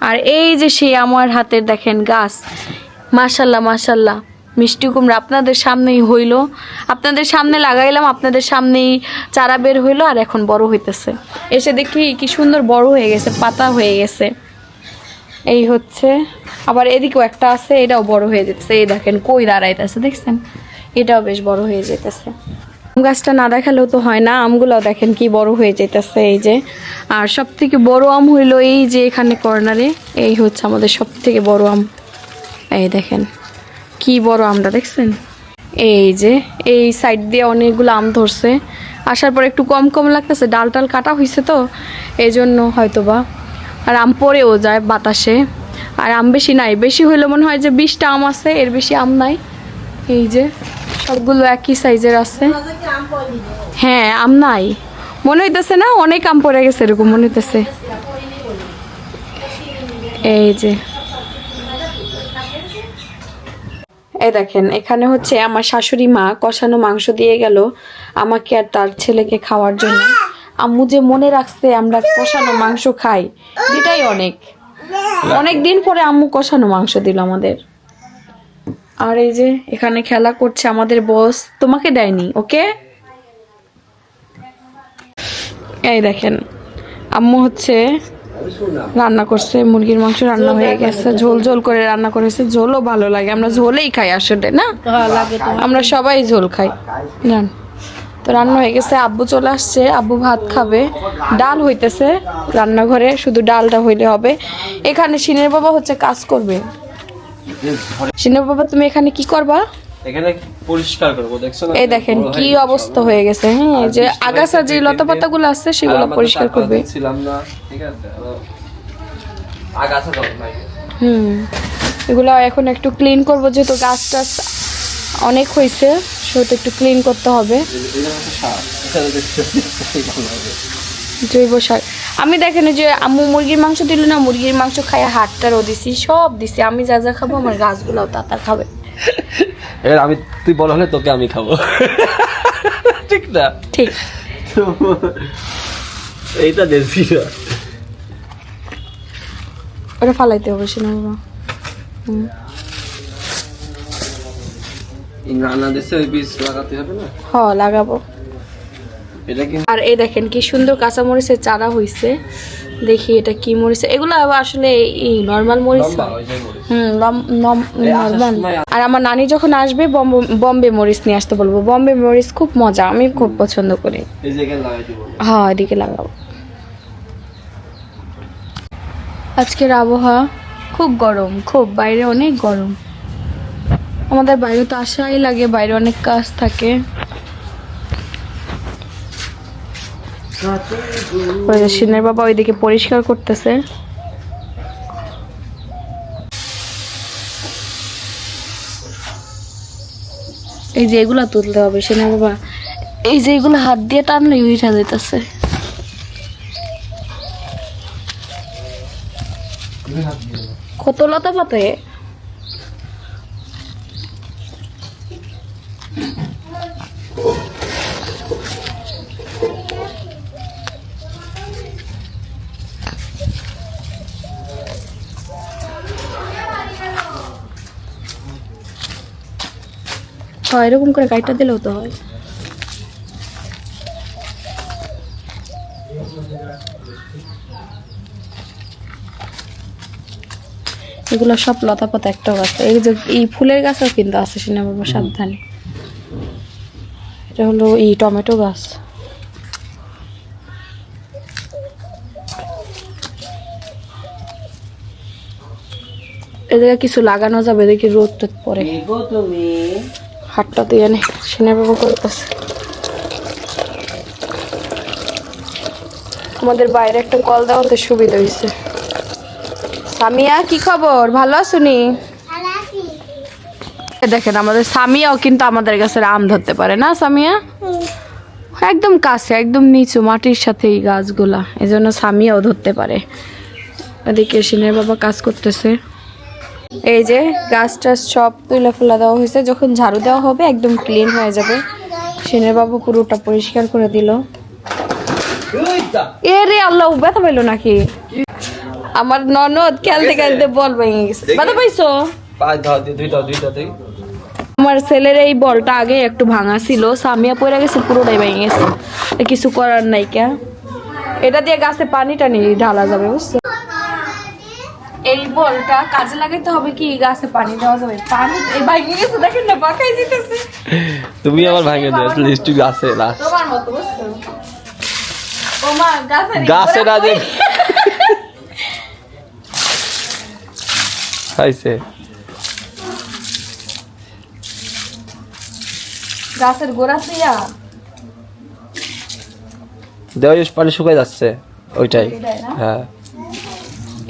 আর এই যে সে আমার হাতের দেখেন গাছ, মাশাল্লাহ মাশাল্লাহ মিষ্টি কুমড়া আপনাদের সামনেই হইলো, আপনাদের সামনে লাগাইলাম, আপনাদের সামনেই চারা বের হইলো। আর এখন বড় হইতেছে, এসে দেখি কি সুন্দর বড় হয়ে গেছে, পাতা হয়ে গেছে। এই হচ্ছে আবার এদিকেও একটা আছে, এটাও বড় হয়ে যেতেছে। এই দেখেন কই দাঁড়াইতেছে, দেখছেন এটাও বেশ বড় হয়ে যেতেছে। আম গাছটা না দেখালেও তো হয় না, আমগুলাও দেখেন কি বড় হয়ে যেতেছে। এই যে আর সব থেকে বড় আম হইলো এই যে এখানে কর্নারে, এই হচ্ছে আমাদের সব থেকে বড় আম। এই দেখেন কি বড় আমটা, দেখছেন এই যে এই সাইড দিয়ে অনেকগুলো আম ধরছে, আসার পর একটু কম কম লাগতেছে, ডাল টাল কাটা হয়েছে তো এই জন্য হয়তো বা। আর আম পড়েও যায় বাতাসে, আর আম বেশি নাই, বেশি হইলে মনে হয় যে 20টা আম আছে, এর বেশি আম নাই। এই যে সবগুলো একই সাইজের আছে। হ্যাঁ আম নাই, মনে হইতেছে না অনেক আম পড়ে গেছে এরকম মনে হইতেছে। এই যে এই দেখেন এখানে হচ্ছে আমার শাশুড়ি মা কষানো মাংস দিয়ে গেল আমাকে আর তার ছেলেকে খাওয়ার জন্য। আম্মু যে মনে রাখছে আমরা কষানো মাংস খাই, এটাই অনেক, অনেক দিন পরে আম্মু কষানো মাংস দিল আমাদের। আর এই যে এখানে খেলা করছে আমাদের বস, তোমাকে দেয়নি ওকে। এই দেখেন আম্মু হচ্ছে রান্না করছে, মুরগির মাংস রান্না হয়ে গেছে, ঝোল ঝোল করে রান্না করেছে, ঝোলও ভালো লাগে, আমরা ঝোলেই খাই আসলে না, আমরা সবাই ঝোল খাই জান। তো রান্না হয়ে গেছে, আব্বু চলে আসছে, আব্বু ভাত খাবে, ডাল হইতেছে রান্নাঘরে, শুধু ডালটা হইলে হবে। এখানে সিনের বাবা হচ্ছে কাজ করবে। সিনের বাবা তুমি এখানে কি করবা? এখানে পরিষ্কার করব, দেখছো না? এই দেখেন কি অবস্থা হয়ে গেছে। হ্যাঁ এই যে আগাছা যে লতা পাতাগুলো আছে সেগুলো পরিষ্কার করবে। ছিলাম না, ঠিক আছে, আগাছা দাও ভাই। এগুলো এখন একটু ক্লিন করবো, যেহেতু গাছ টাছ অনেক হয়েছে সেহেতু একটু ক্লিন করতে হবে। জৈব সার আমি দেখেন যে আম্মু মুরগির মাংস দিল না, মুরগির মাংস খাই, হাটটারও দিছি, সব দিছি, আমি যা যা খাবো আমার গাছগুলোও তা খাবে। এবার আমি, তুই বল হলে তোকে আমি খাবো, ঠিক না? ঠিক। এইটা দেশি না, ওটা ফালাইতে হবে শোনা বাবা। রান্না দেশে ওই বীজ লাগাতে হবে না? হ্যাঁ লাগাবো। এটা কি? আর এই দেখেন কি সুন্দর কাঁচা মরিচের চারা হইছে, দেখি এটা কি মরিচ, এগুলো আবার আসলে এই নর্মাল মরিচ। নর্মাল। আর আমার নানি যখন আসবে বম্বে মরিচ নিয়ে আসতে বলবো, বম্বে মরিচ খুব মজা, আমি খুব পছন্দ করি। হ্যাঁ এদিকে লাগাবো। আজকের আবহাওয়া খুব গরম, খুব বাইরে অনেক গরম, আমাদের বাইরে তো আসাই লাগে, বাইরে অনেক কাজ থাকে। সিনের বাবা ওইদিকে পরিষ্কার করতেছে। এই যে এগুলা তুলতে হবে সিনের বাবা, এই যে এগুলো হাত দিয়ে টানলে উঠা যেতেছে। কত লতা পাতে। এরকম করে গাইটা দিলেও তো হয়। এগুলো সব লতা পাতা একটা গাছ, এই যে এই ফুলের গাছও কিন্তু আছে সিনা বাবা, সাবধানে। এটা হলো এই টমেটো গাছ। এদিকে কিছু লাগানো যাবে, দেখি রোদ টোদ পরে। হাতটা দিয়ে নে, সিনা বাবা করতেছে। আমাদের বাইরে একটা কল দেওয়াতে সুবিধা হয়েছে। সামিয়া কি খবর, ভালো আছো নি? দেখেন আমাদের সামিয়াও কিন্তু আমাদের গাছের আম ধরতে পারে না। সামিয়া একদম কাছে, একদম নিচু মাটির সাথে এই গাছগুলা, এই জন্য সামিয়াও ধরতে পারে। এদিকে সিনের বাবা কাজ করতেছে। এই যে গাছটা সব তুলা ফুলা দেওয়া হয়েছে, যখন ঝাড়ু দেওয়া হবে একদম ক্লিন হয়ে যাবে। সিনের বাবা পুরোটা পরিষ্কার করে দিল। এ রে আল্লাহ, ব্যথা পাইলো নাকি? আমার ননদ খেলতে খেলতে বল ভেঙে গেছে, ব্যথা পাইছো? আমার ছেলের এই বলটা আগে একটু ভাঙা ছিল, সামিয়া পড়ে গেছে, পুরোটাই ভেঙে গেছে, কিছু করার নাই। কে এটা দিয়ে গাছে পানি টানি ঢালা যাবে, বুঝছো? এই বলটা কাজে লাগাইতে হবে, কি গাছে পানি দেওয়া যাবে। পানি ভেঙে গেছে, দেখেন না পাকাই যেতেছে। তুমি আবার ভাঙে দাও, লিস্ট গাছে লাস্ট তোমার মতো, বুঝছো? ও মা গাছে রাজে খাইছে। গাছের গোড়া তুইয়া দেওয়া পানি শুকাই যাচ্ছে ওইটাই। এটাই না? হ্যাঁ,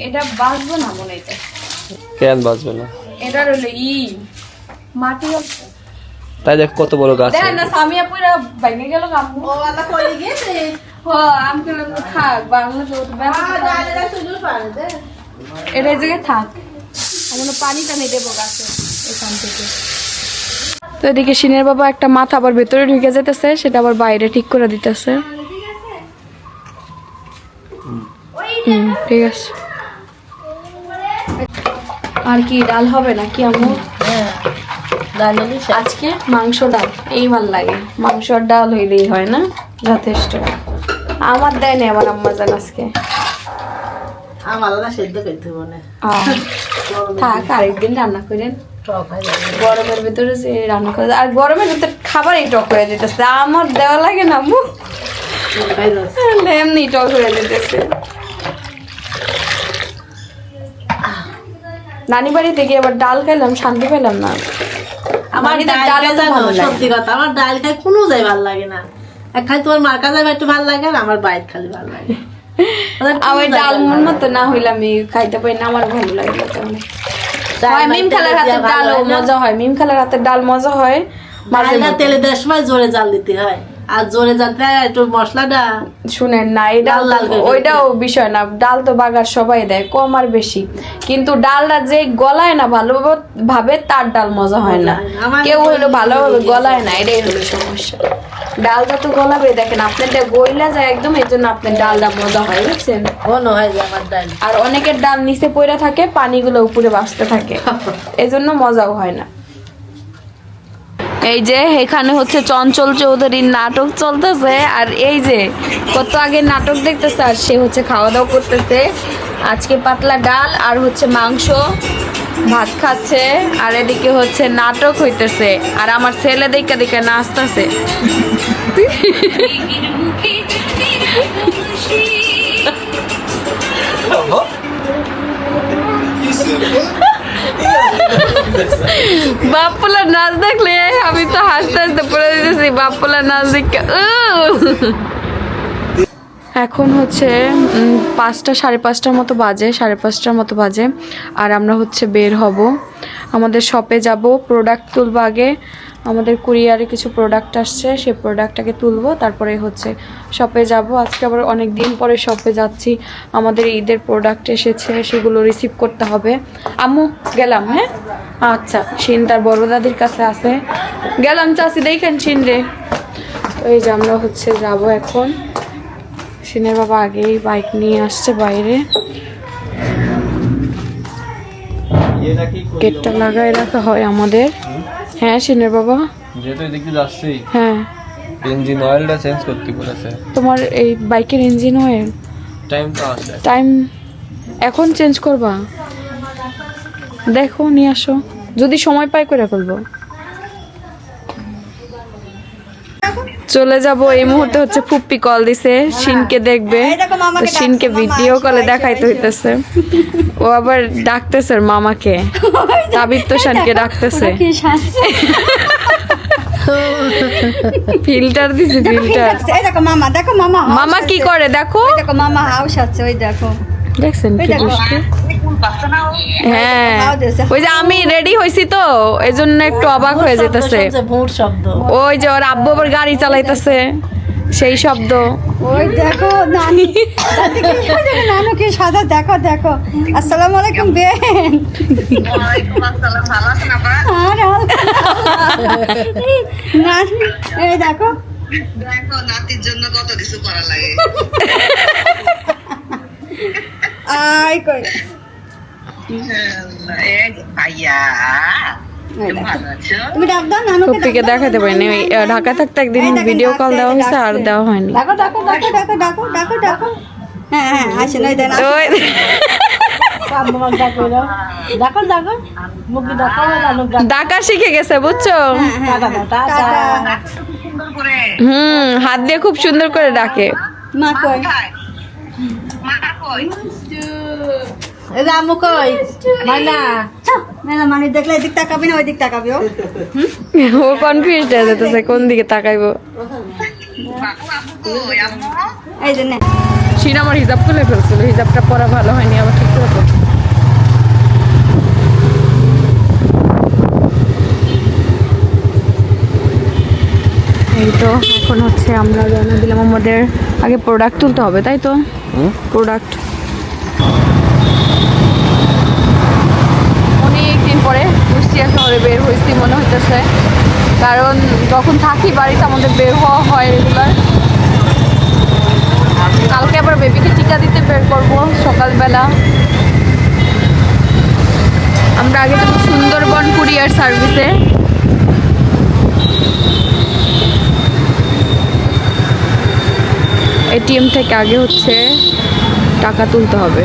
এটা বাঁচবো না মনে হয় এটা। কেন বাঁচবে না? এটা রইলো মাটি আছে। তাই দেখ কত বড় গাছ। দেখ না সামিয়া পুরা ভেঙে গেল কামু। ও আলা কই গেছে আমি গেলাম থাক বাংলা তো ডালেরা শুধু পারে দে এটা এই জায়গায় থাক, আমরা পানি টানি দেবো গাছে এখান থেকে। তো এদিকে সিনের বাবা একটা মাথা আবার ভেতরে ঢুকে যেতেছে, সেটা আবার বাইরে ঠিক করে দিতেছে। ঠিক আছে। আর কি ডাল হবে নাকি আম্মু? হ্যাঁ ডাল আজকে মাংস ডাল এই ভাল লাগে, মাংসর ডাল হইলেই হয় না, যথেষ্ট। আমার দেয় না আমার আম্মা জান আজকে। আমার আলাদা সেদ্ধ করতে বলে থাক আরেকদিন রান্না করেন, টক হয়ে যাবে গরমের ভিতরে যে রান্না করে আর গরমের ভিতরে খাবার এই টক করে দিতেছে, আমার দেওয়া লাগে না আম্মু, খাই যাচ্ছে এমনি টক করে দিতেছে। নানি বাড়ি থেকে আবার ডাল খাইলাম, শান্তি পেলাম না। আমার নানিদের ডাল ডালও তো জানো ভালো লাগে। সত্যি কথা আমার ডাল খাই কোনো যাই ভালো লাগে না, এক খাই তোমার মার কাছে একটু ভালো লাগে আর আমার বাইরে খালি ভালো লাগে। আমার ডাল মন মতো না হইলে আমি খাইতে পারি না, আমার ভালো লাগে না তেমন। হয় মিম খালার হাতের ডাল মজা হয়, মিম খালার হাতের ডাল মজা হয় মাঝে ডালটা মধ্যে। তেলে দেওয়ার সময় জোরে জাল দিতে হয়, আর জোরে জালতে হয় একটু মশলাটা শুনেন না, এই ডাল লাল করে ওইটাও বিষয় না, ডাল তো বাগার সবাই দেয় কম আর বেশি, কিন্তু ডালটা যে গলায় না ভালো ভাবে তার ডাল মজা হয় না। আমার কেউ হইলো ভালোভাবে গলায় না, এটাই হলো সমস্যা। ডালটা তো গলাবে, দেখেন আপনারটা গইলা যায় একদম, এই জন্য আপনার ডালটা মজা হয়, বুঝছেন? ঘন হয়ে যায় আমার ডাল। আর অনেকের ডাল নিচে পড়ে থাকে, পানিগুলো উপরে ভাসতে থাকে, এজন্য মজাও হয় না। এই যে এখানে হচ্ছে চঞ্চল চৌধুরীর নাটক চলতেছে, আর এই যে কত আগে নাটক দেখতেছে, আর সে হচ্ছে খাওয়া দাওয়া করতেছে। আজকে পাতলা ডাল আর হচ্ছে মাংস ভাত খাচ্ছে, আর এদিকে হচ্ছে নাটক হইতেছে, আর আমার ছেলে দেখে দেখে নাচতেছে। বাপ্পলার নাচ দেখলে আমি তো হাসতে হাসতে পড়ে দিতেছি, বাপ্পলার নাচ দেখে। এখন হচ্ছে 5টা 5:30 মতো বাজে, 5:30 মতো বাজে, আর আমরা হচ্ছে বের হব, আমাদের শপে যাব, প্রোডাক্ট তুলবো আগে। আমাদের কুরিয়ারে কিছু প্রোডাক্ট আসছে, সেই প্রোডাক্টটাকে তুলবো, তারপরে হচ্ছে শপে যাব। আজকে আবার অনেক দিন পরে শপে যাচ্ছি, আমাদের ঈদের প্রোডাক্ট এসেছে, সেগুলো রিসিভ করতে হবে। আম্মু গেলাম, হ্যাঁ আচ্ছা। শিন তার বড় দাদির কাছে আছে, গেলাম চাচি দেখেন শিন রে। এই যে আমরা হচ্ছে যাব এখন। শিনের বাবা আগেই বাইক নিয়ে আসছে বাইরে, গেটটা লাগাই রাখা হয় আমাদের। হ্যাঁ শিনের বাবা, যেহেতু এদিকে যাচ্ছি হ্যাঁ ইঞ্জিন অয়েলটা চেঞ্জ করতে বলেছে। তোমার এই বাইকের ইঞ্জিন অয়েল টাইম তো আছে, টাইম এখন চেঞ্জ করবা? দেখো নিয়ে আসো, যদি সময় পাই করে ফেলবো। চলে যাব এই মুহূর্তে হচ্ছে ফুপ্পি কল দিছে, শিনকে দেখবে, তো শিনকে ভিডিও কলে দেখাইতে হইতেছে। ও আবার ডাকতেছে ওর মামাকে, তাবির তো শানকে ডাকতেছে। ফিল্টার দিছে, ফিল্টার। এই দেখো মামা, দেখো মামা, মামা কি করে দেখো, দেখো মামা হাউস আছে, ওই দেখো। দেখছেন কি দুষ্টু? হ্যাঁ ওই যে আমি রেডি হইছি তো এজন্য একটু অবাক হয়ে যেতেছে। ভোর শব্দ ওই যে ওর আব্বু আবার গাড়ি চালাইতেছে, সেই শব্দ। ওই দেখো নানি, নানু কি সাদা, দেখো দেখো। আসসালামু আলাইকুম বেন। আর নানি, এই দেখো দেখো নাতির জন্য কত কিছু করা লাগে। আই কই এই যে ভাইয়া ভালো আছো? তুমি ডাক দাও নানুকে, ফুপ্পিকে দেখাতে পারিনি, ওই ঢাকায় থাকতে একদিন ভিডিও কল দেওয়া হয়েছে, আর দেওয়া হয়নি। ডাকো ডাকো ডাকো ডাকো ডাকো ডাকো ডাকো। হ্যাঁ হ্যাঁ আসেন, ওই দেন ওই দেখো দেখো মুখে দেখো নানুক ডাকা শিখে গেছে বুঝছো, টাটা টাটা সুন্দর করে হাত দিয়ে খুব সুন্দর করে ডাকে। মা কই, কোথায়? মা কই? এই যে আম্মু কই মাইনা মেলা মানুষ দেখলে এদিক তাকাবি না ওই দিক তাকাবি ও ও কনফিউজড হয়ে যেতেছে কোন দিকে তাকাইবো। এই জন্য শিন আমার হিজাব খুলে ফেলছিল, হিজাবটা পরা ভালো হয়নি, আবার ঠিক করে পড়ছি। এই তো এখন হচ্ছে আমরা রওনা দিলাম, আমাদের আগে প্রোডাক্ট তুলতে হবে তাই তো, প্রোডাক্ট অনেকদিন পরে কুষ্টিয়া শহরে বের হয়েছি মনে হইতেছে, কারণ যখন থাকি বাড়িতে আমাদের বের হওয়া হয় রেগুলার। কালকে আবার বেবিকে টিকা দিতে বের করবো সকালবেলা। আমরা আগে যাবো সুন্দরবন কুরিয়ার সার্ভিসে। এটিএম থেকে আগে হচ্ছে টাকা তুলতে হবে,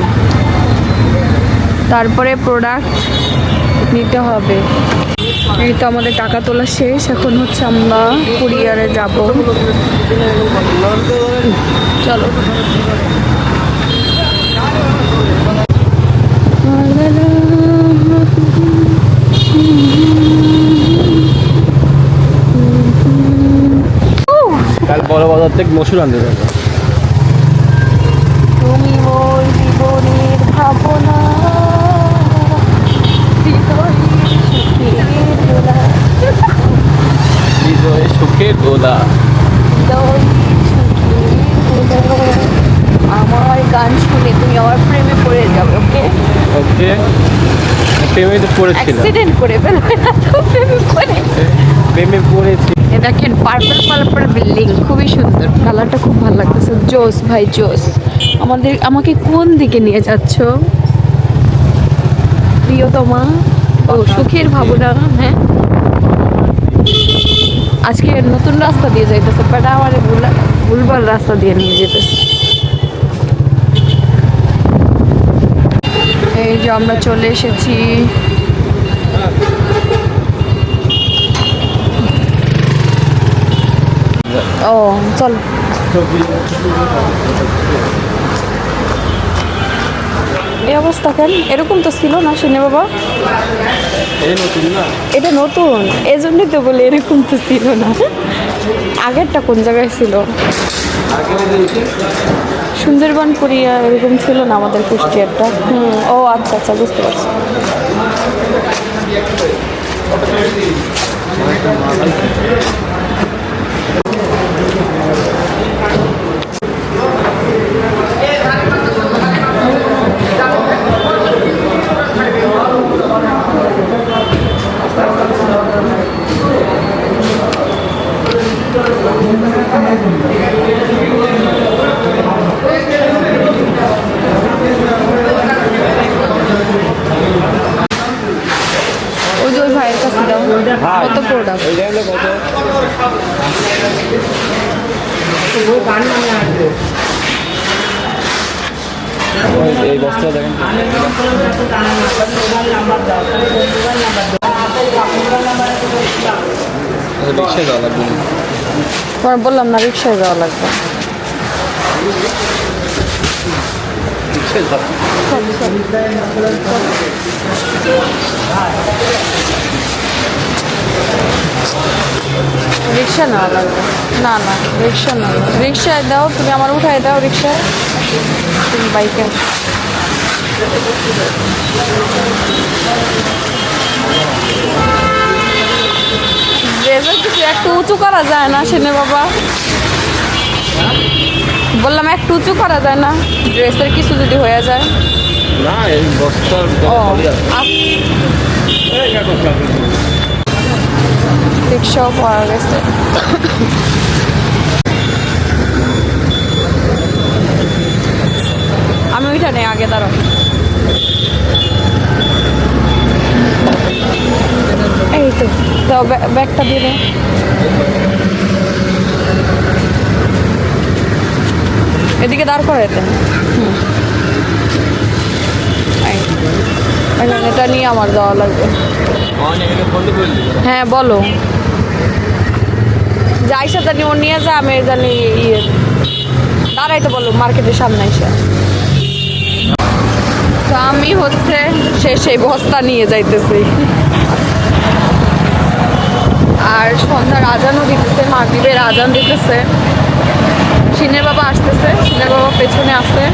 তারপরে প্রোডাক্ট নিতে হবে। এই তো আমাদের টাকা তোলা শেষ, এখন হচ্ছে আমরা কুরিয়ারে যাব। চলো কাল বড় বাজার থেকে মসুর আনতে যাবো। তুমি মোর জীবনের ভাবনা, হৃদয়ে সুখের দোলা। আমার গান শুনে তুমি আমার প্রেমে পড়ে যাবে। ওকে ওকে, প্রেমে তো পড়েছিলাম, অ্যাক্সিডেন্ট করে ফেলবে না তো, প্রেমে পড়ে। প্রেমে পড়েছি। এ দেখেন পার্পল পার্পল বিল্ডিং, খুবই সুন্দর, কালারটা খুব ভালো লাগতেছে। জোস ভাই জোস। আমাকে কোন দিকে নিয়ে যাচ্ছ প্রিয়তমা? ও সুখের ভাবনা। হ্যাঁ আজকে নতুন রাস্তা দিয়ে যাইতেছে, বেটা আমার ভুলভাল রাস্তা দিয়ে নিয়ে যেতেছে। এই যে আমরা চলে এসেছি। ও চল, এই অবস্থা কেন? এরকম তো ছিল না শুনে বাবা, এটা নতুন, এই জন্যই তো বলে এরকম তো ছিল না। আগেরটা কোন জায়গায় ছিল? সুন্দরবন কুরিয়া এরকম ছিল না আমাদের কুষ্টিয়ারটা। ও আচ্ছা আচ্ছা, বুঝতে পারছি। ওই যে ওই ভাইয়ের কাছে দাও, কত প্রোডাক্ট। এই বস্তা দেখেন, রিক্সায় যাওয়া লাগবে। তোমার বললাম না রিক্সায় যাওয়া লাগবে। রিক্সা নেওয়া লাগবে। না না রিক্সা না, রিক্সায় দাও, তুমি আমার উঠায় দাও রিক্সায়, তুমি বাইকে। ড্রেসের কিছু একটু উঁচু করা যায় না সেনে বাবা? বললাম একটু উঁচু করা যায় না, ড্রেসের কিছু যদি হয়ে যায়। না এই বস্তার ও রিক্সাও পাওয়া গেছে। আমি ওইটা নেই, আগে দাঁড়াও। এই তো দাও, ব্যাগটা দিয়ে দাও। এদিকে দাঁড় করে দেন। এটা নিয়ে আমার যাওয়া লাগবে। হ্যাঁ বলো, যাই সাথে ও নিয়ে যা, আমি জানি দাঁড়াইতে বলো মার্কেটের সামনে এসে। তো আমি হচ্ছে সেই বস্তা নিয়ে যাইতেছি। আর সন্ধ্যার আজানও দিতেছে, মাগরিবের আজান দিতেছে। সিনের বাবা আসতেছে, সিনের বাবা পেছনে আছে।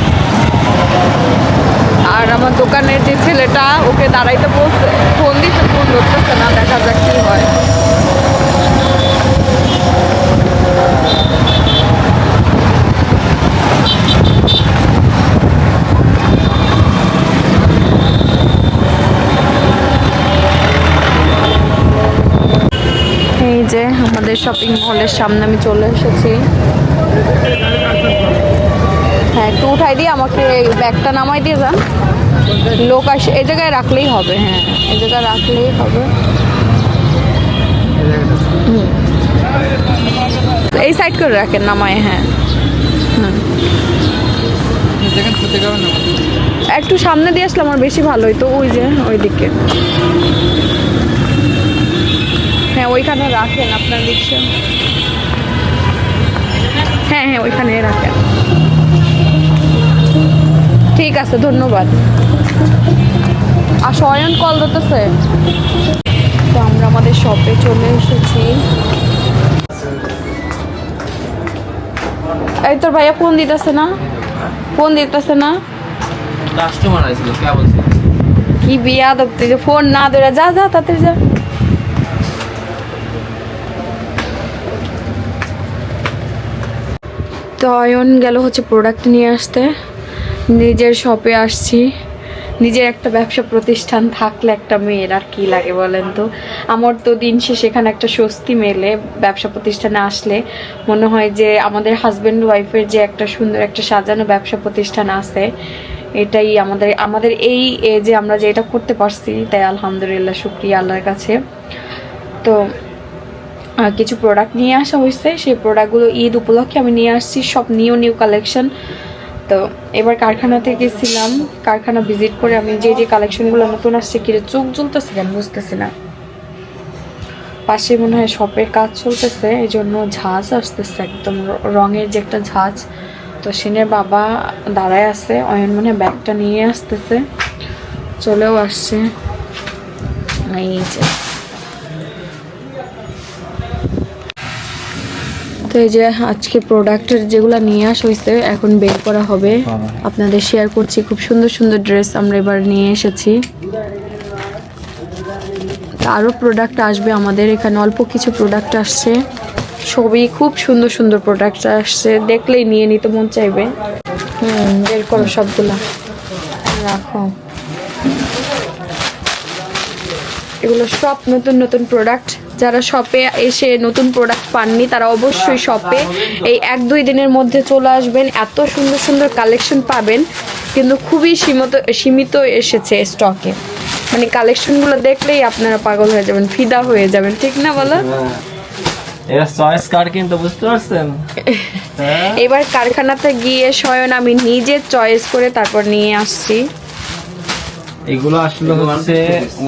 আর আমার দোকানের যে ছেলেটা, ওকে দাঁড়াইতে বলছে, ফোন দিতে, ফোন ধরতেছে না, দেখা যাক কি হয়। এই যে আমাদের শপিং মলের সামনে আমি চলে এসেছি। হ্যাঁ, একটু উঠাই দিয়ে আমাকে ব্যাগটা নামাই দিয়ে যান। লোক আসে, এই জায়গায় রাখলেই হবে। হ্যাঁ, এই জায়গায় রাখলেই হবে। এই সাইড করে রাখেন, নামায়। হ্যাঁ, একটু সামনে দিয়ে আসলে আমার বেশি ভালো হইতো। ওই যে ওইদিকে, হ্যাঁ ওইখানে রাখেন আপনার রিক্সা। হ্যাঁ হ্যাঁ, ওইখানে রাখেন। ঠিক আছে, ধন্যবাদ। আর স্বয়ন কল দিতেছে। তো আমরা আমাদের শপে চলে এসেছি। এই তোর ভাইয়া ফোন দিতেছে না, ফোন দিতেছে না। কাস্টমার আইছিল, কে বলছে? কি বিয়া দপ্তে, যে ফোন না ধরে যা যা তাড়াতাড়ি যা। তো অয়ন গেল হচ্ছে প্রোডাক্ট নিয়ে আসতে। নিজের শপে আসছি। নিজের একটা ব্যবসা প্রতিষ্ঠান থাকলে একটা মেয়ের আর কি লাগে বলেন তো। আমার তো দিন শেষে এখানে একটা স্বস্তি মেলে। ব্যবসা প্রতিষ্ঠানে আসলে মনে হয় যে আমাদের হাজব্যান্ড ওয়াইফের যে একটা সুন্দর একটা সাজানো ব্যবসা প্রতিষ্ঠান আছে, এটাই আমাদের এই এজে আমরা যে এটা করতে পারছি, তাই আলহামদুলিল্লাহ, শুকরিয়া আল্লাহর কাছে। তো কিছু প্রোডাক্ট নিয়ে আসা হয়েছে। সেই প্রোডাক্টগুলো ঈদ উপলক্ষে আমি নিয়ে আসছি, সব নিউ কালেকশন। তো এবার কারখানাতে গেছিলাম, কারখানা ভিজিট করে আমি যে কালেকশনগুলো নতুন আসছে, কিরে চোখ জ্বলতেছে কেন বুঝতেছি না। পাশে মনে হয় শপের কাজ চলতেছে, এই জন্য ঝাঁজ আসতেছে, একদম রঙের যে একটা ঝাঁজ। তো সিনের বাবা দাঁড়ায় আছে, অয়ন মনে হয় ব্যাগটা নিয়ে আসতেছে, চলেও আসছে। এই যে, তো এই যে আজকে প্রোডাক্টের যেগুলো নিয়ে আসা হয়েছে এখন বের করা হবে, আপনাদের শেয়ার করছি। খুব সুন্দর সুন্দর ড্রেস আমরা এবার নিয়ে এসেছি। আরও প্রোডাক্ট আসবে আমাদের এখানে, অল্প কিছু প্রোডাক্ট আসছে, সবই খুব সুন্দর সুন্দর প্রোডাক্ট আসছে, দেখলেই নিয়ে নিতে মন চাইবে। বের করো সবগুলা, রাখো। এগুলো সব নতুন নতুন প্রোডাক্ট। যারা শপে এসে নতুন প্রোডাক্ট পাননি তারা অবশ্যই শপে এই 1-2 দিনের মধ্যে চলে আসবেন। এত সুন্দর সুন্দর কালেকশন পাবেন, কিন্তু খুবই সীমিত এসেছে স্টকে। মানে কালেকশনগুলো দেখলেই আপনারা পাগল হয়ে যাবেন, ফিদা হয়ে যাবেন, ঠিক না বলো? এরা চয়েস কার্ড কিন্তু, বুঝতে পারছেন? এবার কারখানাতে গিয়ে স্বয়ং আমি নিজে চয়েস করে তারপর নিয়ে আসছি। এগুলো আসলে হচ্ছে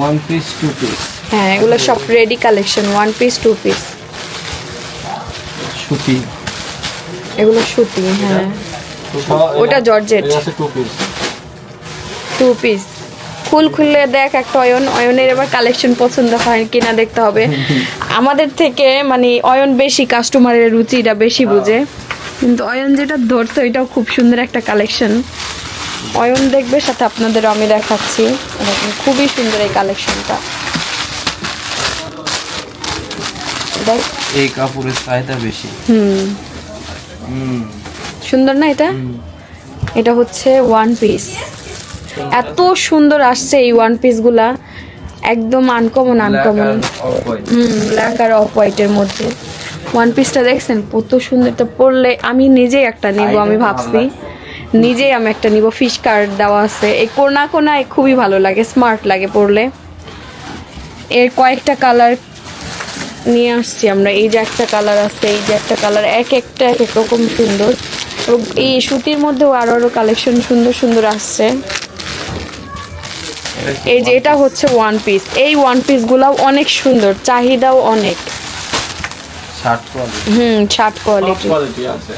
1 পিস 2 পিস। হ্যাঁ, এগুলো সব রেডি কালেকশন, 1 পিস 2 পিস সুতি। এগুলো সুতি। হ্যাঁ, ওটা জর্জেট। 2 পিস খুললে দেখ একটা অয়নের এবার কালেকশন পছন্দ হয় কিনা দেখতে হবে। আমাদের থেকে মানে অয়ন বেশি কাস্টমারের রুচিটা বেশি বুঝে, কিন্তু অয়ন যেটা ধরছে ওইটাও খুব সুন্দর একটা কালেকশন। অয়ন দেখবে, সাথে আপনাদের আমি দেখাচ্ছি। দেখুন খুবই সুন্দর এই কালেকশনটা। দেখ, এই কাপড়ের চাহিদা বেশি। সুন্দর না এটা? এটা হচ্ছে 1 পিস। এত সুন্দর আসছে এই 1 পিসগুলা, একদম আনকমন। ব্ল্যাক আর অফ হোয়াইটের মধ্যে 1 পিসটা দেখছেন কত সুন্দর। এটা পরলে আমি নিজেই একটা নিব, আমি ভাবছি নিজেই আমি একটা নিব। ফিশ কার্ড দেওয়া আছে, এই কোনায় খুবই ভালো লাগে, স্মার্ট লাগে পরলে। এর কয়েকটা কালার নিয়ে আসছি আমরা। এই যে একটা কালার আছে, এই যে একটা কালার, এক এক রকম সুন্দর। এবং এই সুতির মধ্যেও আরো কালেকশন সুন্দর সুন্দর আসছে। এই যে এটা হচ্ছে 1 পিস। এই 1 পিসগুলাও অনেক সুন্দর, চাহিদাও অনেক। শার্ট কোয়ালিটি আছে।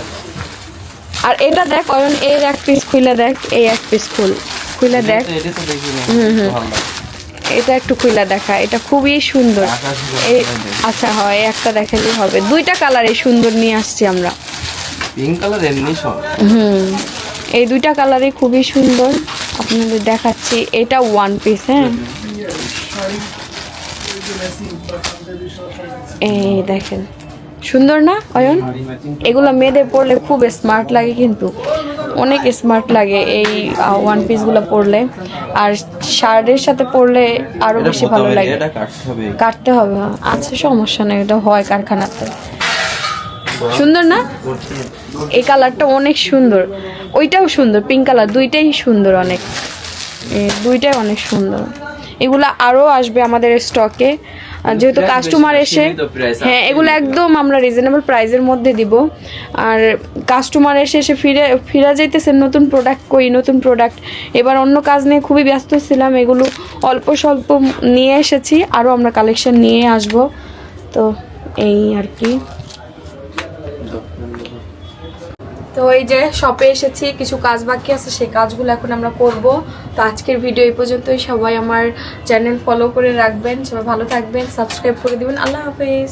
আর এটা দেখ অয়ন, এর 1 পিস খুলে দেখ, এই 1 পিস খুল, খুলে দেখ। এটা একটু খুলে দেখা, এটা খুবই সুন্দর। আচ্ছা হয় একটা দেখালেই হবে, দুইটা কালারে সুন্দর নিয়ে আসছি আমরা। পিঙ্ক কালার এমনি সব। এই দুইটা কালারে খুবই সুন্দর, আপনাদের দেখাচ্ছি। এটা ওয়ান পিস, হ্যাঁ এই দেখেন সুন্দর না অয়ন? এগুলো মেয়েদের পরলে খুব স্মার্ট লাগে, কিন্তু অনেক স্মার্ট লাগে এই ওয়ান পিসগুলো পরলে, আর শার্টের সাথে পরলে আরো বেশি ভালো লাগে। কাটতে হবে, আচ্ছা সমস্যা নেই, এটা হয় কারখানাতে। সুন্দর না? এই কালারটা অনেক সুন্দর, ওইটাও সুন্দর, পিঙ্ক কালার, দুইটাই সুন্দর অনেক, দুইটাই অনেক সুন্দর। এগুলো আরও আসবে আমাদের স্টকে, যেহেতু কাস্টমার এসে, হ্যাঁ এগুলো একদম আমরা রিজনেবল প্রাইসের মধ্যে দিব। আর কাস্টমার এসে ফিরে যাইতেছে, নতুন প্রোডাক্ট কই, নতুন প্রোডাক্ট। এবার অন্য কাজ নিয়ে খুবই ব্যস্ত ছিলাম, এগুলো অল্প স্বল্প নিয়ে এসেছি, আরও আমরা কালেকশন নিয়ে আসব। তো এই আর কি। তো এই যে শপে এসেছি, কিছু কাজ বাকি আছে, সেই কাজগুলো এখন আমরা করব। তো আজকের ভিডিও এই পর্যন্তই। সবাই আমার চ্যানেল ফলো করে রাখবেন, সবাই ভালো থাকবেন, সাবস্ক্রাইব করে দিবেন। আল্লাহ হাফেজ।